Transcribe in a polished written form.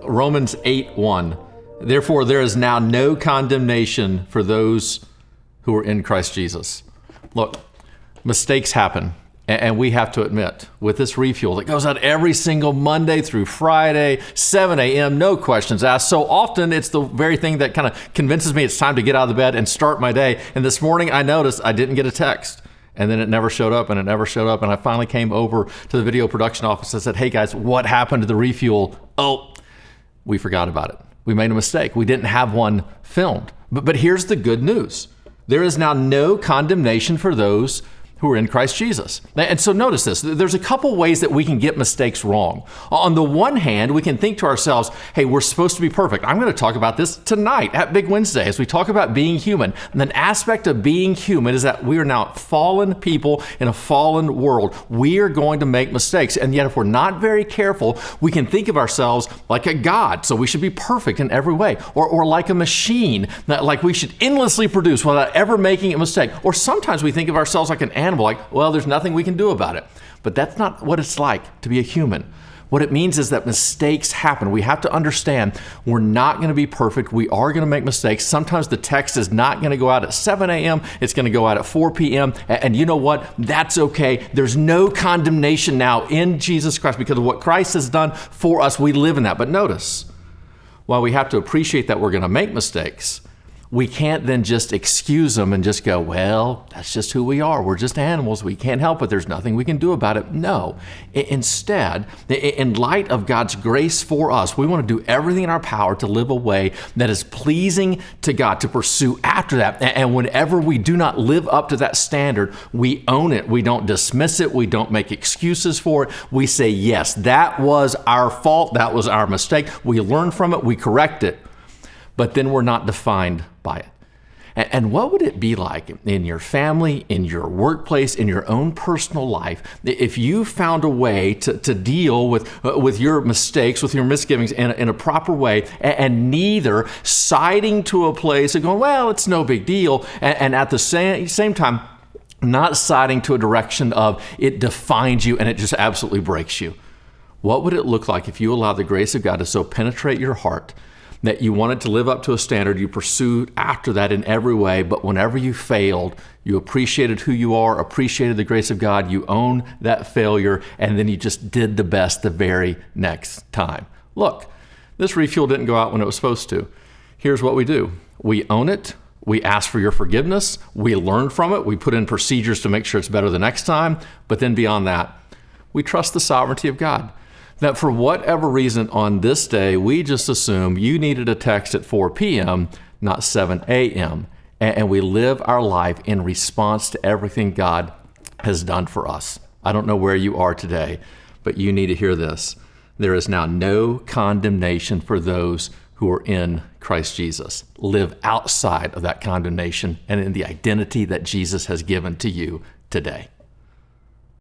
Romans 8:1. Therefore, there is now no condemnation for those who are in Christ Jesus. Look, mistakes happen, and we have to admit, with this refuel that goes out every single Monday through Friday, 7 a.m., no questions asked. So often, it's the very thing that kind of convinces me it's time to get out of the bed and start my day. And this morning, I noticed I didn't get a text. And then it never showed up, and it never showed up. And I finally came over to the video production office and said, hey guys, what happened to the refuel? Oh, we forgot about it. We made a mistake. We didn't have one filmed. But here's the good news. There is now no condemnation for those who are in Christ Jesus. And so notice this, there's a couple ways that we can get mistakes wrong. On the one hand, we can think to ourselves, hey, we're supposed to be perfect. I'm going to talk about this tonight at Big Wednesday as we talk about being human. And an aspect of being human is that we are now fallen people in a fallen world. We are going to make mistakes. And yet if we're not very careful, we can think of ourselves like a God. So we should be perfect in every way. Or like a machine, like we should endlessly produce without ever making a mistake. Or sometimes we think of ourselves like an animal, like, well, there's nothing we can do about it. But that's not what it's like to be a human. What it means is that mistakes happen. We have to understand we're not going to be perfect. We are going to make mistakes. Sometimes the text is not going to go out at 7 a.m. It's going to go out at 4 p.m. And you know what? That's okay. There's no condemnation now in Jesus Christ because of what Christ has done for us. We live in that. But notice, while we have to appreciate that we're going to make mistakes, we can't then just excuse them and just go, well, that's just who we are. We're just animals. We can't help it. There's nothing we can do about it. No. Instead, in light of God's grace for us, we want to do everything in our power to live a way that is pleasing to God, to pursue after that. And whenever we do not live up to that standard, we own it. We don't dismiss it. We don't make excuses for it. We say, yes, that was our fault. That was our mistake. We learn from it. We correct it. But then we're not defined by it. And what would it be like in your family, in your workplace, in your own personal life, if you found a way to deal with your mistakes, with your misgivings in a proper way, and neither siding to a place and going, well, it's no big deal, and at the same time, not siding to a direction of it defines you and it just absolutely breaks you? What would it look like if you allowed the grace of God to so penetrate your heart that you wanted to live up to a standard, you pursued after that in every way, but whenever you failed, you appreciated who you are, appreciated the grace of God, you own that failure, and then you just did the best the very next time? Look, this refuel didn't go out when it was supposed to. Here's what we do. We own it. We ask for your forgiveness. We learn from it. We put in procedures to make sure it's better the next time. But then beyond that, we trust the sovereignty of God. That for whatever reason on this day, we just assume you needed a text at 4 p.m., not 7 a.m. And we live our life in response to everything God has done for us. I don't know where you are today, but you need to hear this. There is now no condemnation for those who are in Christ Jesus. Live outside of that condemnation and in the identity that Jesus has given to you today.